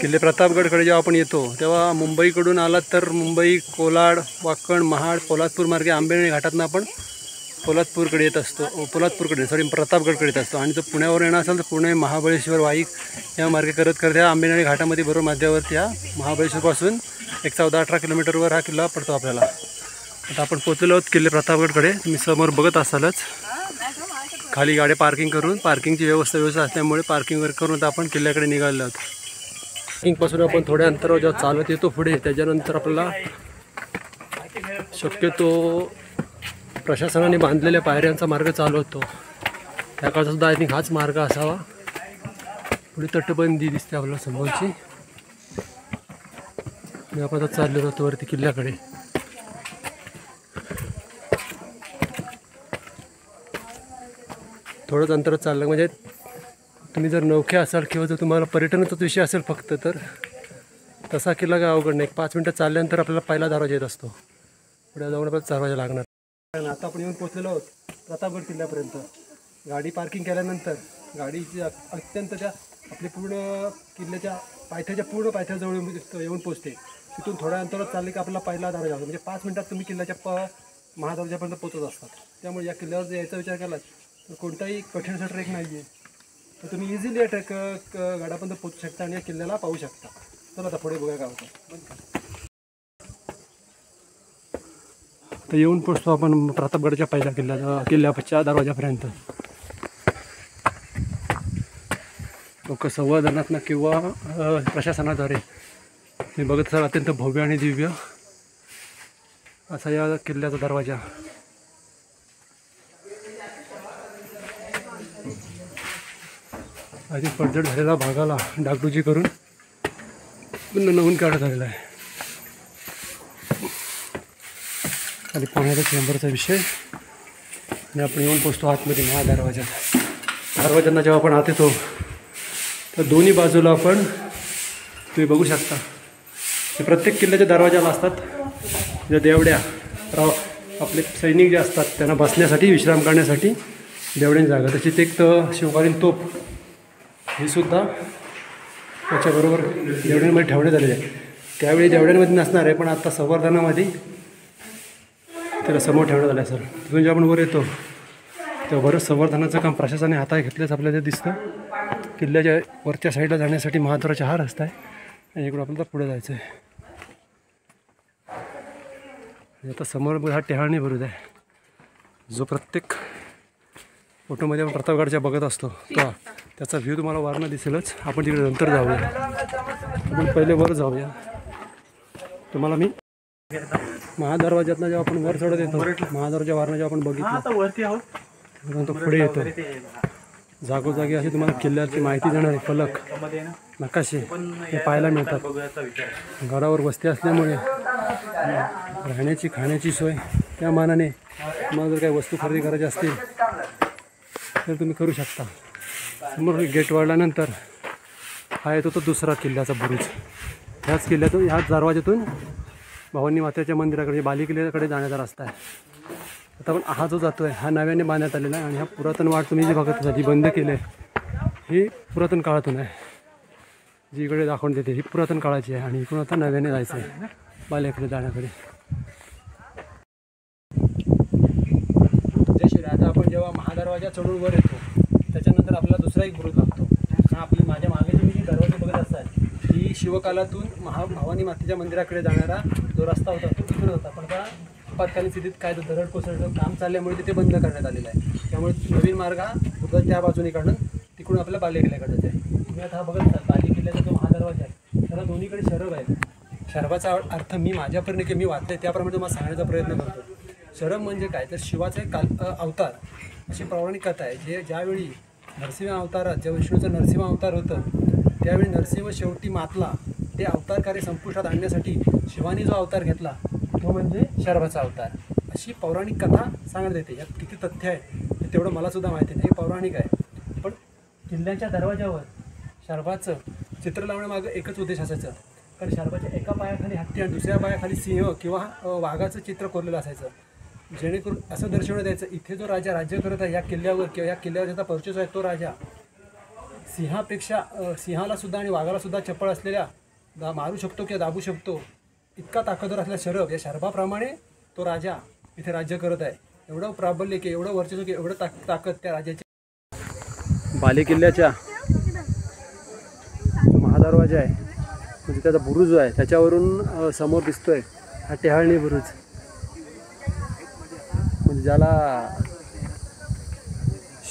किल्ले प्रतापगडकडे जेव्हा आपण येतो तेव्हा मुंबईकडून आलात तर मुंबई, कोलाड, वाकण, महाड, पोलादपूर मार्गे आंबेनळी घाटातून आपण पोलादपूरकडे येत असतो, प्रतापगडकडे येत असतो. आणि जर पुण्यावर येणार असेल तर पुणे, महाबळेश्वर, वाईक या मार्गे करत करत या आंबेनळी घाटामध्ये बरोबर मध्यावरती या महाबळेश्वरपासून 14-18 किलोमीटरवर हा किल्ला पडतो आपल्याला. आता आपण पोचलेलो आहोत किल्ले प्रतापगडकडे. तुम्ही समोर बघत असालच, खाली गाड्या पार्किंग करून, पार्किंगची व्यवस्था असल्यामुळे पार्किंगवर करून आता आपण किल्ल्याकडे निघालो आहोत. पार्किंगपासून आपण थोड्या अंतरावर जेव्हा चालत येतो पुढे, त्याच्यानंतर आपल्याला शक्यतो प्रशासनाने बांधलेल्या पायऱ्यांचा मार्ग चालू होतो. त्या काळात सुद्धा आय थिंक हाच मार्ग असावा. पुढे तटबंदी दिसते आपल्याला समोरची. मी आपण आता चाललो होतो वरती किल्ल्याकडे. थोडंच अंतर चाललं म्हणजे तुम्ही जर नौखे असाल किंवा जर तुम्हाला पर्यटनाचाच विषय असेल फक्त, तर तसा किल्ला काय अवघड नाही. 5 मिनटं चालल्यानंतर आपल्याला पहिला दरवाजा येत असतो. पुढे जाऊन आपल्याला दरवाजा लागणार. आता आपण येऊन पोचलेलो आहोत प्रतापगड किल्ल्यापर्यंत. गाडी पार्किंग केल्यानंतर गाडीची अत्यंत त्या आपली पूर्ण किल्ल्याच्या पायथ्याजवळ येऊन पोचते. तिथून थोड्या अंतरावर चालले की आपल्याला पहिला दरवाजा होतो. म्हणजे 5 मिनटात तुम्ही किल्ल्याच्या महादरवाजापर्यंत पोचत असतात. त्यामुळे या किल्ल्यावर जर यायचा विचार केला तर कोणताही कठीण असा ट्रेक नाही आहे. तर तुम्ही इझिली या ट्रेक गडापर्यंत पोचू शकता आणि या किल्ल्याला पाहू शकता. चला आता पुढे बघूया काय होतं. तर येऊन पोचतो आपण प्रतापगडच्या पहिल्या किल्ल्याच्या दरवाजापर्यंत. लोक संवर्धनातनं किंवा प्रशासनाद्वारे तुम्ही बघत असाल अत्यंत भव्य आणि दिव्य असा या किल्ल्याचा दरवाजा. आधी पडझड झालेला भागाला डागडुजी करून पुन्हा नवीन काढत आलेला आहे. आणि पाण्याचा चेंबरचा विषय. आणि आपण येऊन पोचतो आतमध्ये महादरवाज्यात. दरवाज्यांना जेव्हा आपण आत येतो तर दोन्ही बाजूला आपण तुम्ही बघू शकता की प्रत्येक किल्ल्याच्या दरवाजाला असतात ज्या देवड्या, आपले सैनिक जे असतात त्यांना बसण्यासाठी, विश्राम करण्यासाठी देवड्यांची जागा. तशीच एक तर शिवकालीन तोफ ही सुद्धा त्याच्याबरोबर देवड्यांमध्ये ठेवण्यात आलेली आहे. त्यावेळी देवड्यांमध्ये नसणार आहे, पण आता संवर्धनामध्ये त्याला समोर ठेवण्यात आलं आहे. सर तिथून जेव्हा आपण वर येतो तेव्हा बरंच संवर्धनाचं काम प्रशासनाने हातात घेतल्याच आपल्याला ते दिसतं. किल्ल्याच्या वरच्या साईडला जाण्यासाठी महाद्वाराचा हा रस्ता आहे आणि इकडून आपल्याला पुढे जायचं आहे. आता समोर हा टेहाळणी बुरुज आहे, जो प्रत्येक फोटोमध्ये आपण प्रतापगडच्या बघत असतो. तो त्याचा व्ह्यू तुम्हाला वरनं दिसेलच. आपण तिकडे नंतर जाऊया. आपण पहिले वर जाऊया. तुम्हाला मी महादरवाज्यातनं जेव्हा आपण वर चढत येतो, महादरवाजा वरनं जेव्हा आपण बघितलं तो पुढे येतो. जागोजागी अशी तुम्हाला किल्ल्याची माहिती देणारे फलक, नकाशे हे पाहायला मिळतात. गडावर वस्ती असल्यामुळे राहण्याची, खाण्याची सोय त्या मानाने तुम्हाला जर काही वस्तू खरेदी करायची असतील तर तुम्ही करू शकता. समोर गेट वाढल्यानंतर हा येतो तो दुसरा किल्ल्याचा बुरुज. ह्याच किल्ल्यातून, ह्याच दरवाज्यातून भवानी मातेच्या मंदिराकडे, बाली किल्ल्याकडे जाण्याचा रस्ता आहे. आता आपण हा जो जातो आहे हा नव्याने बांधण्यात आलेला आहे. आणि हा पुरातन वाट तुम्ही जी बघत असाल, जी बंद केली आहे, ही पुरातन काळातून आहे. जी इकडे दाखवून देते ही पुरातन काळाची आहे. आणि इकडून आता नव्याने जायचं आहे बालेकडे जाण्याकडे. जयश्री. आता आपण जेव्हा महादरवाजा चढून वर येतो त्याच्यानंतर आपल्याला दुसरा एक बुरुज लागतो. हा आपली माझ्या मागे तुम्ही जी दरवाजे बघत असाल ही शिवकालातून भवानी मातेच्या मंदिराकडे जाणारा जो रस्ता होता तो तिकडे होता. पण आता आपत्कालीन स्थितीत काय तर दरड कोसळलं, काम चालल्यामुळे तिथे बंद करण्यात आलेलं आहे. त्यामुळे नवीन मार्ग हा बुरुज त्या बाजूने काढून तिकडून आपल्याला बाले किल्ल्याकडे जायचं आहे. तुम्ही आता हा बघत असाल बाले किल्ल्याचा जो महादरवाजा आहे त्याला दोन्हीकडे शरभ आहे. शरभाचा अर्थ मी माझ्यापर्यंत की मी वाचले त्याप्रमाणे तुम्हाला सांगण्याचा प्रयत्न करतो. शरभ म्हणजे काय तर शिवाचा एक अवतार अशी पौराणिक कथा आहे. ज्यावेळी नरसिंह अवतारात, जेव्हा विष्णूचं नरसिंह अवतार होतं त्यावेळी नरसिंह शेवटी मातला. ते अवतार कार्य संपुष्टात आणण्यासाठी शिवानी जो अवतार घेतला तो म्हणजे शरभाचा अवतार, अशी पौराणिक कथा सांगण्यात येते. यात किती तथ्य आहे तेवढं मलासुद्धा माहिती नाही, हे पौराणिक आहे. पण किल्ल्याच्या दरवाजावर शरभाचं चित्र लावण्यामागं एकच उद्देश असायचा. कारण शरभाच्या एका पायाखाली हत्ती आणि दुसऱ्या पायाखाली सिंह किंवा वाघाचं चित्र कोरलेलं असायचं. जेणेकरून असं दर्शवण्यात यायचं इथे जो राजा राज्य करत आहे या किल्ल्यावर किंवा या किल्ल्यावर ज्याचा परिचय आहे तो राजा सिंहापेक्षा सिंहाला सुद्धा आणि वाघाला सुद्धा चप्पळ असलेल्या मारू शकतो किंवा दाबू शकतो इतका ताकदवर असलेला शरभ, या शरभाप्रमाणे तो राजा इथे राज्य करत आहे. एवढं प्राबल्य की एवढं वर्चस्व की एवढं ताकद त्या राजाची. बालेकिल्ल्याच्या महादरवाजा आहे म्हणजे त्याचा बुरुज जो आहे त्याच्यावरून समोर दिसतोय हा टेहाळणी बुरुज, म्हणजे ज्याला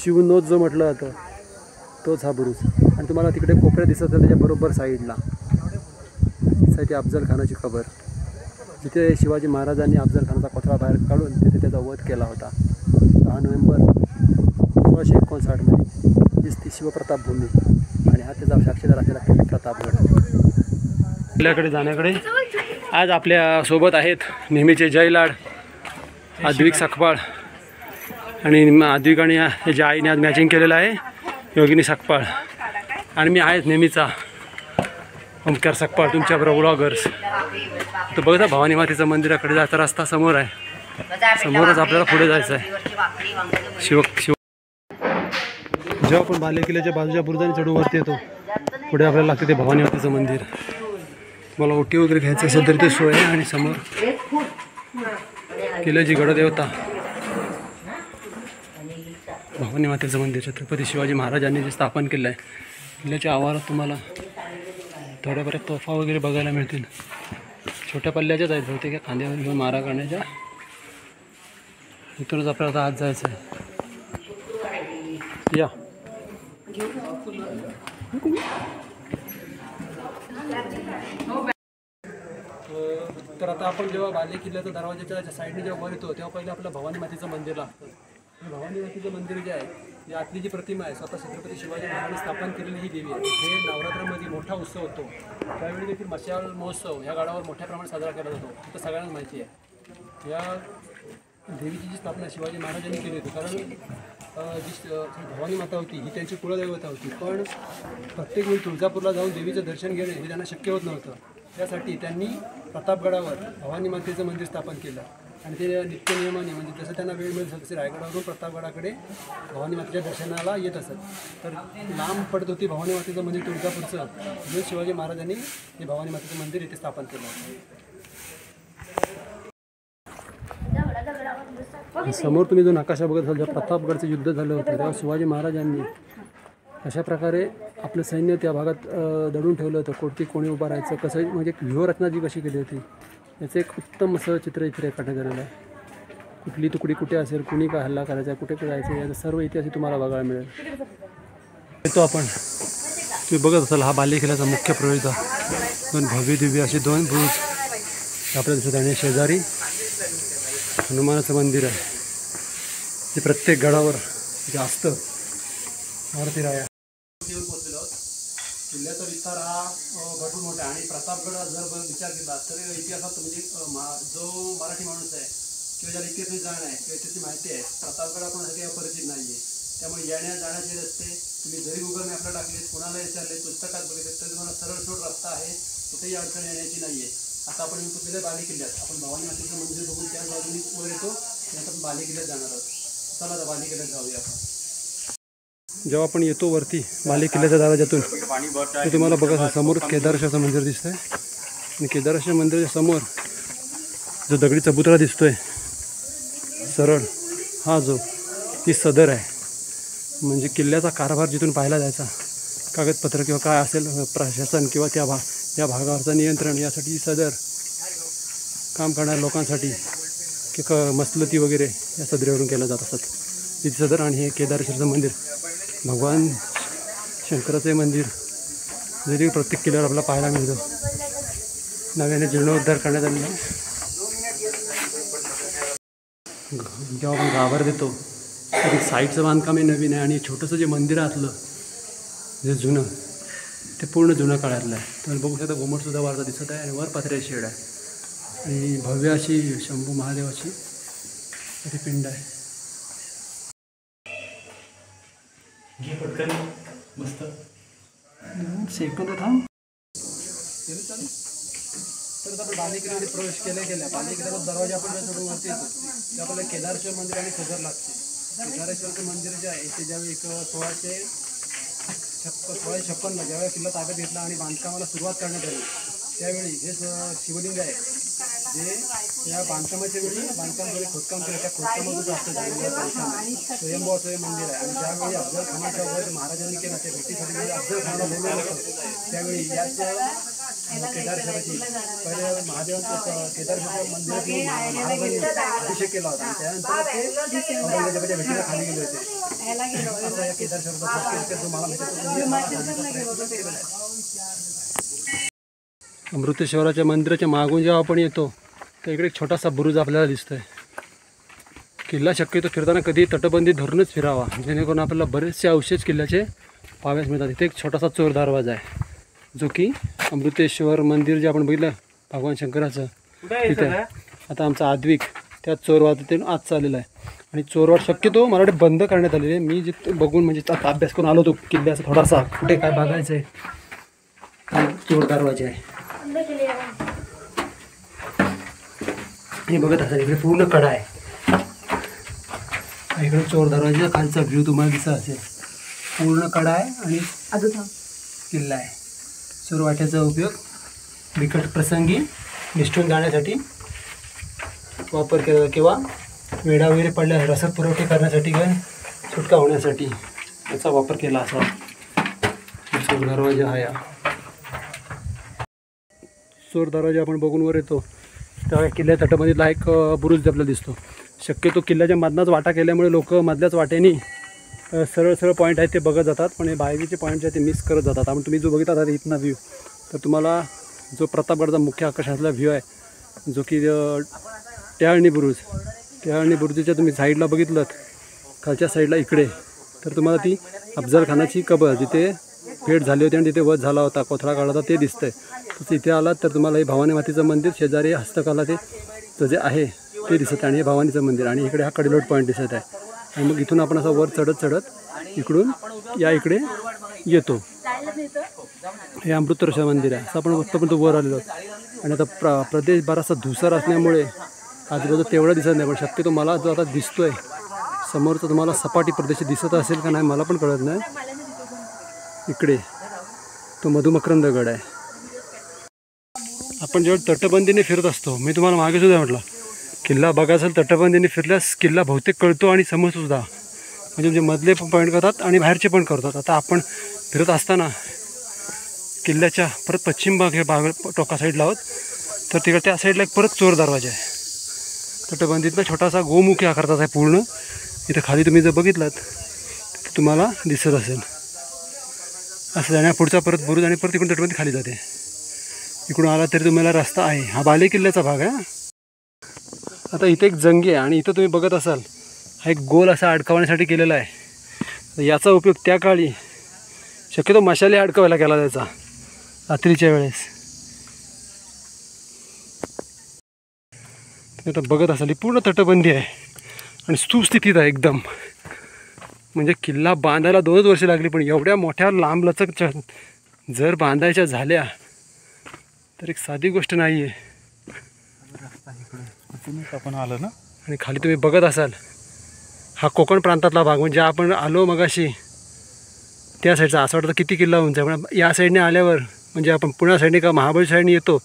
शिवनोत जो म्हटलं जातं तोच हा बुरुज. आणि तुम्हाला तिकडे कोपऱ्यात दिसत असेल त्याच्या बरोबर साईडला ती अफजल खानाची कबर, जिथे शिवाजी महाराजांनी अफजल खानाचा कोथळा बाहेर काढून तिथे त्याचा वध केला होता 10 नोव्हेंबर 1659 मध्ये. हीच ती शिवप्रताप भूमी आणि हा त्याचा साक्षीदार असलेला किल्ला प्रतापगड. किल्ल्याकडे जाण्याकडे आज आपल्या सोबत आहेत नेहमीचे जयलाड, आद्विक सकपाळ आणि आद्विक आणि याच्या आईने आज मॅचिंग केलेलं आहे योगिनी सकपाळ, आणि मी आहेच नेहमीचा ओमकार सकपाळ तुमच्याबरोबर व्लॉगर्स. तर बघा भवानी मातेचं मंदिराकडे जायचा रस्ता समोर आहे, समोरच आपल्याला पुढे जायचं आहे. शिव जेव्हा आपण बालेकिल्ल्याच्या बाजूच्या बुरुजाने चढून वरती येतो पुढे आपल्याला लागते ते भवानी मातेचं मंदिर. तुम्हाला ओटी वगैरे घ्यायचं असेल तर ते सोय आहे. आणि समोर किल्ल्याची गडदेवता भवानी मातेचं मंदिर छत्रपती शिवाजी महाराजांनी जे स्थापन केलं आहे. किल्ल्याच्या आवारात तुम्हाला थोड्या बऱ्या तोफा वगैरे बघायला मिळतील. छोट्या पल्ल्याच्याच आहेत बहुतेक, खांद्यावर घेऊन मारा करण्याच्या. इथूनच आपल्याला आज जायचं आहे. या तर आता आपण जेव्हा बालेकिल्ल्याचा दरवाजाच्या साईडने जेव्हा वर येतो तेव्हा पहिले आपलं भवानी मातेचं मंदिर लागतं. भवानी मातेचं मंदिर जे आहे, ही आतली जी प्रतिमा आहे स्वतः छत्रपती शिवाजी महाराजांनी स्थापन केलेली ही देवी आहे. हे नवरात्रामध्ये मोठा उत्सव होतो, त्यावेळी देखील मशाल महोत्सव ह्या गाडावर मोठ्या प्रमाणात साजरा केला जातो. तर सगळ्यांना माहिती आहे या देवीची जी स्थापना शिवाजी महाराजांनी केली होती. कारण जी भवानी माता होती ही त्यांची कुलदैवता होती, पण प्रत्येक वेळी तुळजापूरला जाऊन देवीचं दर्शन घेणे हे त्यांना शक्य होत नव्हतं. त्यासाठी त्यांनी प्रतापगडावर भवानी मातेचं मंदिर स्थापन केलं आणि ते नित्य नियमाने म्हणजे जसं त्यांना वेळ मिळत तसे रायगडावरून प्रतापगडाकडे भवानी मातेच्या दर्शनाला येत असत. तर लांब पडत होती भवानी मातेचं मंदिर तुळजापूरचं, म्हणून शिवाजी महाराजांनी हे भवानी मातेचं मंदिर इथे स्थापन केलं होतं. समोर तुम्ही जो नकाशा बघत असाल, जेव्हा प्रतापगडचं युद्ध झालं होतं तेव्हा शिवाजी महाराजांनी अशा प्रकारे आपलं सैन्य त्या भागात दडून ठेवलं होतं. कोणी उभं राहायचं कसं, म्हणजे व्यूहरचना जी कशी केली होती याचं एक उत्तम असं चित्र इथे रेखाटन झालेलं आहे. कुठली तुकडी कुठे असेल, कुणी काय हल्ला करायचा, कुठे जायचं, याचं सर्व इतिहास तुम्हाला बघायला मिळेल. येतो आपण, तुम्ही बघत असाल हा बालेकिल्ल्याचा मुख्य प्रवेशद्वार. दोन भव्य दिव्य असे दोन बुरुज आपल्याला दिसत आणि शेजारी हनुमानाचं मंदिर आहे जे प्रत्येक गडावर जास्त मारुती राया. पोहोचलेलो आहोत. किल्ल्याचा विस्तार हा भरपूर मोठा आहे आणि प्रतापगड जर विचार केला तर इतिहासात म्हणजे जो मराठी माणूस आहे किंवा ज्याला इतिहासाची जाण आहे किंवा त्याची माहिती आहे, प्रतापगड आपण सगळे अपरिचित नाही आहे. त्यामुळे येण्या जाण्याचे रस्ते तुम्ही जरी गुगल मॅपला टाकलेत, कोणाला विचारले, पुस्तकात बघितले तर तुम्हाला सरळ सोड रस्ता आहे, कुठेही अडचण येण्याची नाही आहे. आता आपण पोचलेल्या बालेकिल्ल्यात, आपण भवानी मातेचं मंदिर बघून त्या बाजूने वर येतो आणि आता आपण बालेकिल्ल्यात जाणार आहोत. चला आता बालेकिल्ल्यात जाऊया आपण. जेव्हा आपण येतो वरती बालेकिल्ल्याच्या दरवाजातून तर तुम्हाला बघा समोर केदारेश्वराचं मंदिर दिसतंय आणि केदारेश्वर मंदिराच्या समोर जो दगडी चबुतरा दिसतोय सरळ, हा जो ही सदर आहे. म्हणजे किल्ल्याचा कारभार जिथून पाहायला जायचा, कागदपत्र किंवा काय असेल प्रशासन किंवा या भागावरचं नियंत्रण यासाठी सदर काम करणाऱ्या लोकांसाठी की मसलती वगैरे या सदरेवरून केलं जात असतात. ही सदर आणि हे केदारेश्वरचं मंदिर, भगवान शंकराचे मंदिर जरी प्रत्येक किल्ल्यावर आपल्याला पाहायला मिळतं. नव्याने जीर्णोद्धार करण्यात आलेला आहे. जेव्हा आपण गाभार देतो तरी साईडचं बांधकाम हे नवीन आहे आणि छोटंसं जे मंदिर आतलं जे जुनं ते पूर्ण जुनं काळातलं आहे. तर बघू शकता घुमटसुद्धा वारसा दिसत आहे आणि वर पत्र्याची शेड आहे आणि भव्य अशी शंभू महादेवाची इथे पिंड आहे. पटकन मस्त सेकंद थांब. तर आपण बालेकिल्ल्यामध्ये प्रवेश केल्या बालेकिल्ल्याचा दरवाजा आपण सोडून वरती येतो ते आपल्याला केदारेश्वर मंदिर आणि सदर लागते. केदारेश्वरचं मंदिर जे आहे ते ज्यावेळी 1600 1656ला ज्यावेळेला किल्ला ताब्यात घेतला आणि बांधकामाला सुरुवात करण्यात आली त्यावेळी हे शिवलिंग आहे जे या बांधकामाच्या वेळी बांधकाम खोदकाम केलं त्या खोदकामातून प्राप्त झालेलं स्वयंभू असं हे मंदिर आहे. आणि ज्यावेळी अफजल खानाच्या वध महाराजांनी केला त्या भेटीसाठी अफजल खानाला बोलवलं होतं त्यावेळी याच केदारेश्वराची पहिले महादेवांचं केदारेश्वराच्या मंदिरात महाराजांनी अभिषेक केला होता आणि त्यानंतर ते औरंगजेबाच्या भेटीला खाली गेले होते. असं या केदारेश्वराचा जो मला अमृतेश्वराच्या मंदिराच्या मागून जेव्हा आपण येतो तर इकडे एक छोटासा बुरुज आपल्याला दिसतोय. किल्ला शक्यतो फिरताना कधी तटबंदी धरूनच फिरावा जेणेकरून आपल्याला बरेचसे अवशेष किल्ल्याचे पाहाव्यास मिळतात. इथे एक छोटासा चोर दरवाजा आहे जो की अमृतेश्वर मंदिर जे आपण बघितलं भगवान शंकराचं तिथे आता आमचा आद्विक त्या चोरवाटातून आत चाललेला आहे. आणि चोरवाट शक्यतो मला वाटतं बंद करण्यात आलेली आहे. मी जिथे बघून म्हणजे आता अभ्यास करून आलो होतो किल्ल्याचा थोडासा कुठे काय बघायचं आहे. चोर दरवाजे आहे हे बघत असाल इकडे पूर्ण कडा आहे. इकडे चोर दरवाजा खालचा व्ह्यू तुम्हाला दिसत असेल. पूर्ण कडा आहे आणि किल्ला आहे. चोरवाट्याचा उपयोग बिकट प्रसंगी निष्ठून जाण्यासाठी वापर केला किंवा वेढा वगैरे पडल्या रसद पुरवठे करण्यासाठी किंवा सुटका होण्यासाठी याचा वापर केला असा चोर दरवाजा हा. या चोर दरवाजा आपण बघून वर येतो त्या किल्ल्या तटबंदीतला एक बुरुज आपल्याला दिसतो. शक्यतो किल्ल्याच्या मधनाच वाटा केल्यामुळे लोक मधल्याच वाटेने सरळ सरळ पॉईंट आहेत ते बघत जातात पण हे बाहेरचे पॉईंट आहेत ते मिस करत जातात. आपण तुम्ही जो बघितला आता इथना व्ह्यू तर तुम्हाला जो प्रतापगडचा मुख्य आकर्षणातला व्ह्यू आहे जो की टेहाळणी बुरुजच्या तुम्ही साईडला बघितलं खालच्या साईडला इकडे तर तुम्हाला ती अफजल खानाची कबर जिथे भेट झाली होती आणि तिथे वध झाला होता कोथळा काढला होता ते दिसतंय. तर तिथे आलात तर तुम्हाला हे भवानी मातेचं मंदिर शेजारी हस्तकला ते जे आहे ते दिसत आहे आणि हे भवानीचं मंदिर आणि इकडे हा कडेलोट पॉईंट दिसत आहे. आणि मग इथून आपण असं वर चढत इकडून या इकडे येतो. हे अमृतेश्वर मंदिर आहे असं आपण वरपर्यंत वर आलेलो आहोत. आणि आता प्रदेश बराचसा धुसर असल्यामुळे आजूबाजू तेवढं दिसत नाही पण शक्यतो मला जो आता दिसतोय समोरचा तुम्हाला सपाटी प्रदेश दिसत असेल का नाही मला पण कळत नाही. इकडे तो मधुमकरंदगड आहे. आपण जेव्हा तटबंदीने फिरत असतो मी तुम्हाला मागे सुद्धा म्हटलं किल्ला बघायचा तटबंदीने फिरल्यास किल्ला बहुतेक कळतो आणि समजसुद्धा म्हणजे मधले पण पॉईंट करतात आणि बाहेरचे पण करतात. आता आपण फिरत असताना किल्ल्याच्या परत पश्चिम भाग टोका साईडला आहोत तर तिकडे त्या साईडला एक परत चोर दरवाजा आहे. तटबंदीतला छोटासा गोमुखी आकारचा आहे पूर्ण. इथं खाली तुम्ही जर बघितलात तर तुम्हाला दिसत असेल असं जाण्या पुढचा परत बुरुज आणि परत इकडून तटबंदी खाली जाते. इकडून आला तरी तुम्हाला रस्ता आहे. हा बाले किल्ल्याचा भाग आहे. आता इथे एक जंगी आहे आणि इथं तुम्ही बघत असाल हा एक गोल असा अडकवण्यासाठी केलेला आहे. याचा उपयोग त्या काळी शक्यतो मशाले अडकवायला केला जायचा रात्रीच्या वेळेस. आता बघत असाल ही पूर्ण तटबंदी आहे आणि सुस्थितीत आहे एकदम. म्हणजे किल्ला बांधायला 2 वर्षे लागली पण एवढ्या मोठ्या लांब लचक जर बांधायच्या झाल्या तर एक साधी गोष्ट नाही आहे. आपण आलो ना आणि खाली तुम्ही बघत असाल हा कोकण प्रांतातला भाग म्हणजे आपण आलो मगाशी त्या साईडचा असं वाटतं किती किल्ला उंच आहे. पण या साईडने आल्यावर म्हणजे आपण पुण्या साईडने का महाबळेश्वर साईडने येतो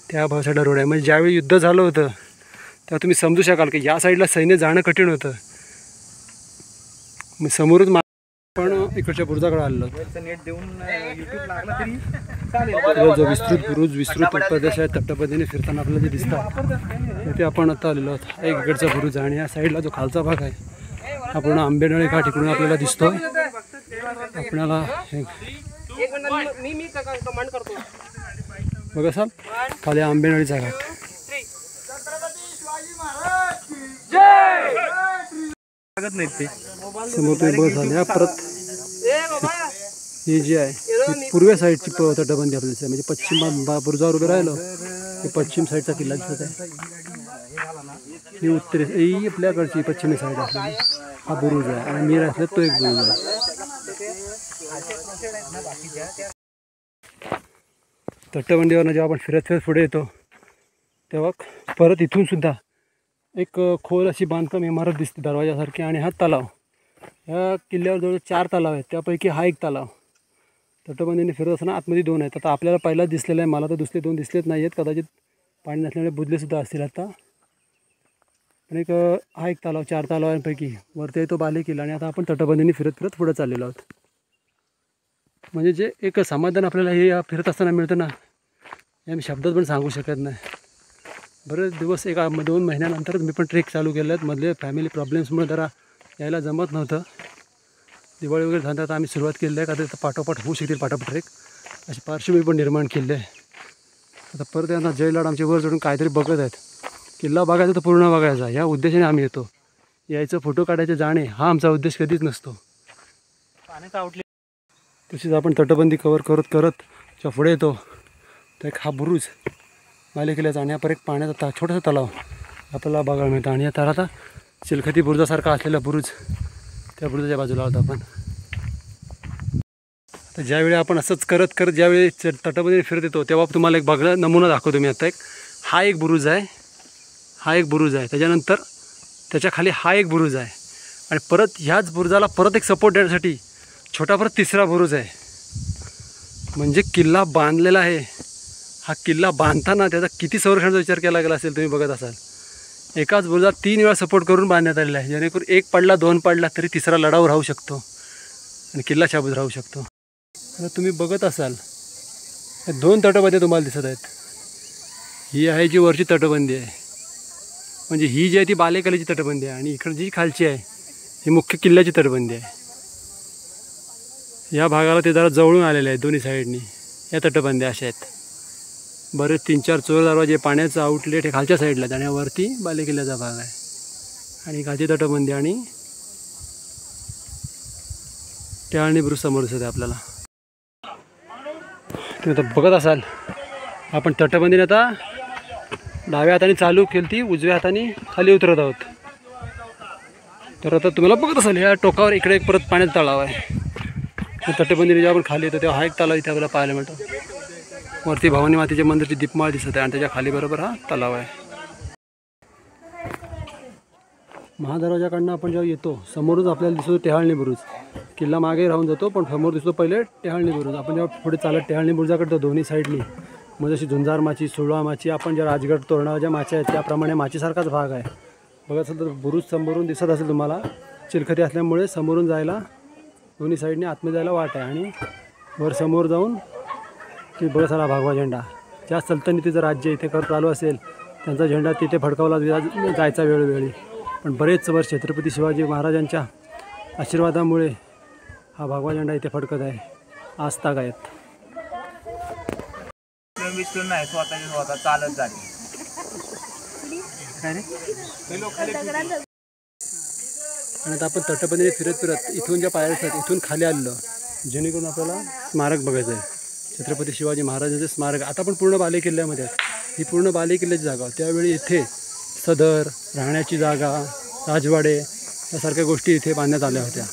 त्या साईडला रोड आहे. म्हणजे ज्यावेळी युद्ध झालं होतं तेव्हा तुम्ही समजू शकाल की या साईडला सैन्य जाणं कठीण होतं. मग समोरच पण इकडच्या बुरुजाकडे आलेलो नेट देऊन YouTube लागला तरी चालेल. जो विस्तृत प्रदेश आहे तटबंदीने फिरताना आपल्याला जे दिसतात ते आपण आता आलेलो आहोत. एक इकडचा बुरुज आणि या साईडला जो खालचा भाग आहे हा पूर्ण आंबेनळी घाट इकडून आपल्याला दिसतो. आपल्याला बघा साल खाली आंबेनळीचा घाट नाहीत ते समोर तुम्ही बघत झाले. परत ही जी आहे ही पूर्व साईडची तटबंदी आपल्याला म्हणजे पश्चिम बुरुजावर उभे राहिलो हे पश्चिम साईडचा किल्ला दिसत आहे. ही उत्तरे ही आपल्याकडची पश्चिमी साईड असलेली हा बुरुज आहे आणि मीर असले तो एक बुरुज आहे. तटबंदीवरनं जेव्हा आपण फिरत पुढे येतो तेव्हा परत इथून सुद्धा एक खोल अशी बांधकाम इमारत दिसते दरवाजासारखी आणि हा तलाव. ह्या किल्ल्यावर जवळ 4 तलाव आहेत त्यापैकी हा एक तलाव तटबंदीने फिरत असताना आतमध्ये 2 आहेत. आता आपल्याला पहिलाच दिसलेलं आहे, मला तर दुसरे 2 दिसलेच नाही आहेत, कदाचित पाणी नसल्यामुळे बुजलेसुद्धा असतील आता. पण हा एक तलाव 4 तलावांपैकी वरती आहे तो बालेकिल्ला. आणि आता आपण तटबंदीने फिरत फिरत पुढे चाललेलो आहोत. म्हणजे जे एक समाधान आपल्याला हे फिरत असताना मिळतं ना, हे मी शब्दात पण सांगू शकत नाही. बरेच दिवस 1-2 महिन्यानंतरच मी पण ट्रेक चालू केले आहेत. मधले फॅमिली प्रॉब्लेम्समुळे जरा यायला जमत नव्हतं. दिवाळी वगैरे झालं तर आम्ही सुरुवात केली आहे, का तर पाठोपाठ होऊ शकतील पाठोपाठ ट्रेक अशी पार्श्वभूमी पण निर्माण केली आहे. आता परत यांना जयलाड आमच्या वर चढून काहीतरी बघत आहेत. किल्ला बघायचा तर पूर्ण बघायचा, या उद्देशाने आम्ही येतो. यायचं फोटो काढायचे जाणे हा आमचा उद्देश कधीच नसतो. पाण्याचा आउटलेट तशीच आपण तटबंदी कवर करत जेव्हा पुढे येतो तर एक हा बुरुज बालेकिल्ल्याचा आणि पर एक पाण्याचा छोटासा तलाव आपल्याला बघायला मिळतं. आणि आता आता चिलखती बुरुजासारखा असलेला बुरुज, त्या बुरुजाच्या बाजूला होता आपण. तर ज्यावेळी आपण असंच करत ज्यावेळी तटबंदी फिरत येतो तेव्हा तुम्हाला एक नमुना दाखवतो मी आता. हा एक बुरुज आहे, हा एक बुरुज आहे, त्याच्यानंतर त्याच्या खाली हा एक बुरुज आहे, आणि परत ह्याच बुरुजाला परत एक सपोर्ट देण्यासाठी छोटा परत तिसरा बुरुज आहे. म्हणजे किल्ला बांधलेला आहे. हा किल्ला बांधताना त्याचा किती संरक्षणाचा विचार केला गेला असेल तुम्ही बघत असाल. एकाच बुरुजात 3 वेळा सपोर्ट करून बांधण्यात आलेला आहे, जेणेकरून 1 पडला 2 पडला तरी तिसरा लढाऊ राहू शकतो आणि किल्ला शाबूत राहू शकतो. आता तुम्ही बघत असाल 2 तटबंदी तुम्हाला दिसत आहेत. ही आहे जी वरची तटबंदी आहे, म्हणजे ही जी आहे ती बालेकिल्ल्याची तटबंदी आहे, आणि इकडे जी खालची आहे ही मुख्य किल्ल्याची तटबंदी आहे. या भागाला ते जरा जवळून आलेले आहेत दोन्ही साईडनी. या तटबंद्या अशा आहेत. बरेच 3-4 चोर दरवाजे, पाण्याचं आउटलेट हे खालच्या साईडला, आणि वरती बालेकिल्ल्याचा भाग आहे. आणि खालची तटबंदी आणि टेहाळणी बुरुज समोर दिसत आहे आपल्याला. तुम्ही आता बघत असाल आपण तटबंदीने आता डाव्या हाताने चालू केली ती, उजव्या हाताने खाली उतरत आहोत. तर आता तुम्हाला बघत असाल ह्या टोकावर इकडे एक परत पाण्याचा तलाव आहे. तटबंदीने जेव्हा आपण खाली येतो तेव्हा हा एक तलाव इथे आपल्याला पाहायला मिळतो. वरती भवानी मातेच्या मंदिरची दीपमाळ दिसत आहे, आणि त्याच्या खाली बरोबर हा तलाव आहे. महादरवाजाकडनं आपण जेव्हा येतो समोरच आपल्याला दिसतो टेहाळणी बुरुज. किल्ला मागे राहून जातो पण समोर दिसतो पहिले टेहाळणी बुरुज. आपण जेव्हा पुढे चालत टेहाळणी बुरुजाकडे जातो दोन्ही साईडनी, मग जशी झुंजार माची, सुरळा माची, आपण ज्या राजगड तोरणावर ज्या माच्या आहेत त्याप्रमाणे माचीसारखाच भाग आहे. बघत असेल तर बुरुज समोरून दिसत असेल तुम्हाला. चिलखती असल्यामुळे समोरून जायला दोन्ही साईडने आतमध्ये जायला वाट आहे. आणि वर समोर जाऊन की बघत असाल भगवा झेंडा. ज्या सल्तनतीचं राज्य इथे चालू असेल त्यांचा झेंडा तिथे फडकावला जायचा वेळोवेळी. पण बरेच वर्ष छत्रपती शिवाजी महाराजांच्या आशीर्वादामुळे हा भगवा झेंडा इथे फडकत आहे आजतागायत. नाही स्वतः चालत झाली काय रे. आणि आता आपण तटबंदीने फिरत इथून ज्या पायऱ्या आहेत इथून खाली आलेलो, जेणेकरून आपल्याला स्मारक बघायचं आहे छत्रपती शिवाजी महाराजांचे स्मारक. आता आपण पूर्ण बालेकिल्ल्यामध्ये आहे. ही पूर्ण बालेकिल्ल्याची जागा. त्यावेळी इथे सदर, राहण्याची जागा, राजवाडे यासारख्या गोष्टी इथे बांधण्यात आल्या होत्या.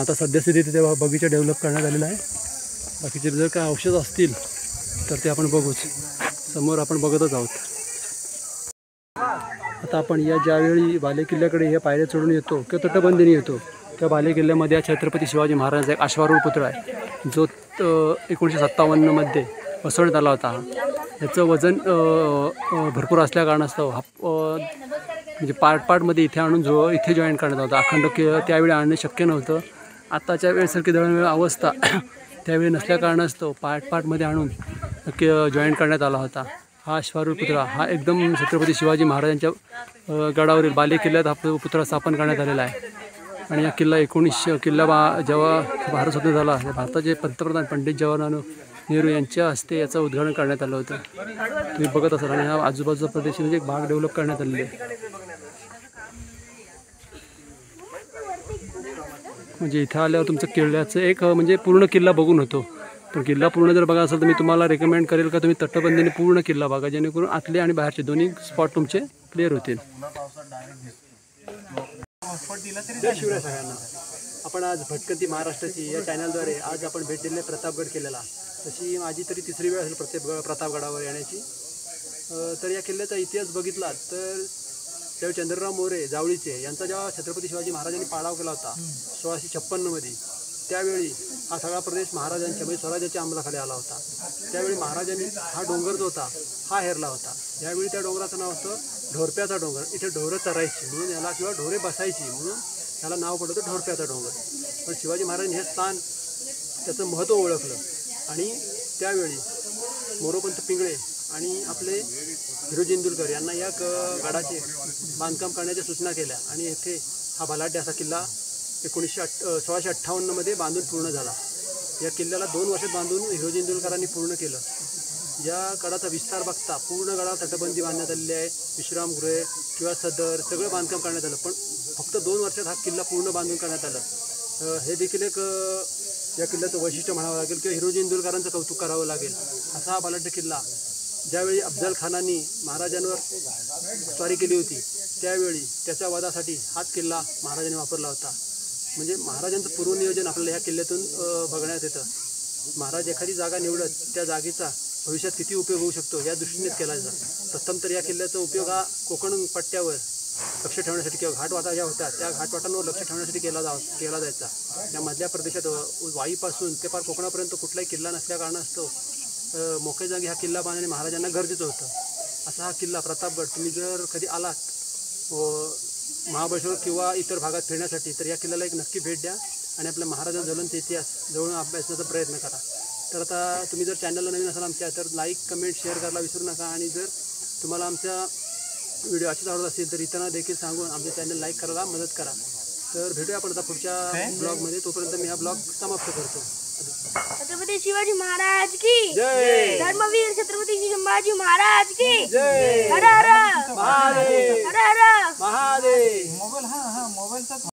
आता सद्यस्थितीत तेव्हा बगीचा डेव्हलप करण्यात आलेला आहे. बाकीचे जर काय औषध असतील तर ते आपण बघूच. समोर आपण बघतच आहोत. आता आपण या ज्यावेळी बालेकिल्ल्याकडे या पायऱ्या चढून येतो किंवा तटबंदीने येतो त्या बालेकिल्ल्यामध्ये छत्रपती शिवाजी महाराजांचा एक अश्वारूढ पुत्र आहे जो 1957मध्ये बसवण्यात आला होता. याचं वजन भरपूर असल्याकारणास्तव हा म्हणजे पार्टमध्ये इथे आणून इथे जॉईन करण्यात होता. अखंड त्यावेळी आणणं शक्य नव्हतं. आत्ताच्या वेळेसारखी दळणवळण अवस्था त्यावेळी नसल्याकारणास्तव पार्टमध्ये आणून जॉईन करण्यात आला होता. हा अश्वारूढ पुतळा हा एकदम छत्रपती शिवाजी महाराजांच्या गडावरील बालेकिल्ल्यात हा पुतळा स्थापन करण्यात आलेला आहे. आणि हा किल्ला जेव्हा भारत स्वतंत्र झाला भारताचे पंतप्रधान पंडित जवाहरलाल नेहरू यांच्या हस्ते याचं उद्घाटन करण्यात आलं होतं. तुम्ही बघत असाल. आणि हा आजूबाजूचा प्रदेश म्हणजे एक भाग डेव्हलप करण्यात आलेले आहे. म्हणजे इथं आल्यावर तुमचं किल्ल्याचं एक म्हणजे पूर्ण किल्ला बघून होतो. पण किल्ला पूर्ण जर बघा असेल तर मी तुम्हाला रेकमेंड करेल का तुम्ही तटबंदीने पूर्ण किल्ला बघा, जेणेकरून आतले आणि बाहेरचे दोन्ही स्पॉट तुमचे क्लिअर होतील. शिवराय सगळ्यांना. आपण आज भटकंती महाराष्ट्राची या चॅनलद्वारे आज आपण भेट दिलेला प्रतापगड केलेला. तशी माझी तरी 3री वेळ असेल प्रतापगडावर येण्याची. तर या किल्ल्याचा इतिहास बघितला तर त्यावेळी चंद्रराव मोरे जावळीचे यांचा जेव्हा छत्रपती शिवाजी महाराजांनी पाडाव केला होता 1656मध्ये, त्यावेळी हा सगळा प्रदेश महाराजांच्या म्हणजे स्वराज्याच्या अंमलाखाली आला होता. त्यावेळी महाराजांनी हा डोंगर जो होता हा हेरला होता. यावेळी त्या डोंगराचं नाव होतं ढोरप्याचा डोंगर. इथे ढोरं चरायची म्हणून याला किंवा ढोरे बसायची म्हणून त्याला नाव पडलं होतं ढोरप्याचा डोंगर. पण शिवाजी महाराजांनी हे स्थान त्याचं महत्त्व ओळखलं आणि त्यावेळी मोरोपंत पिंगळे आणि आपले हिरोजी इंदुरकर यांना या गडाचे बांधकाम करण्याच्या सूचना केल्या आणि येथे हा बलाढ्य असा किल्ला 1658मध्ये बांधून पूर्ण झाला. या किल्ल्याला 2 वर्षात बांधून हिरोजी इंदुरकरांनी पूर्ण केलं. या गडाचा विस्तार बघता पूर्ण गडाला तटबंदी बांधण्यात आलेली आहे, विश्रामगृहे किंवा सदर सगळं बांधकाम करण्यात आलं. पण फक्त 2 वर्षात हा किल्ला पूर्ण बांधून करण्यात आलं. हे देखील एक या किल्ल्याचं वैशिष्ट्य म्हणावं लागेल किंवा हिरोजी इंदुरकरांचं कौतुक करावं लागेल. असा हा बलाढ्य किल्ला ज्यावेळी अफजल खानांनी महाराजांवर स्वारी केली होती त्यावेळी त्याच्या वधासाठी हाच किल्ला महाराजांनी वापरला होता. म्हणजे महाराजांचं पूर्वनियोजन आपल्याला ह्या किल्ल्यातून बघण्यात येतं. महाराज एखादी जागा निवडत त्या जागेचा भविष्यात किती उपयोग होऊ शकतो या दृष्टीनेच केला जातो. प्रथम तर या किल्ल्याचा उपयोग हा कोकण पट्ट्यावर लक्ष ठेवण्यासाठी किंवा घाटवाटा ज्या होत्या त्या घाटवाटांवर लक्ष ठेवण्यासाठी केला जायचा. या मधल्या प्रदेशात वाईपासून ते फार कोकणापर्यंत कुठलाही किल्ला नसल्या कारणास्तव मोकळ्या जागी हा किल्ला बांधणे महाराजांना गरजेचं होतं. असा हा किल्ला प्रतापगड तुम्ही जर कधी आलात महाबळेश्वर किंवा इतर भागात फिरण्यासाठी तर या किल्ल्याला एक नक्की भेट द्या आणि आपल्या महाराजांचा ज्वलंत इतिहास जवळून अभ्यासण्याचा प्रयत्न करा. तर आता तुम्ही जर चॅनलला नवीन असाल आमच्या तर लाईक कमेंट शेअर करायला विसरू नका आणि जर तुम्हाला आमच्या व्हिडिओ अशीच आवडत असतील तर इतरांना देखील सांगून आमचे चॅनल लाईक करायला मदत करा. तर भेटूया आपण आता पुढच्या ब्लॉगमध्ये. तोपर्यंत मी हा ब्लॉग समाप्त करतो. छत्रपती शिवाजी महाराज की जय. धर्मवीर छत्रपती संभाजी महाराज की जय. हर हर महादेव हर हर महादेव. मोबाईल मोबाईलचा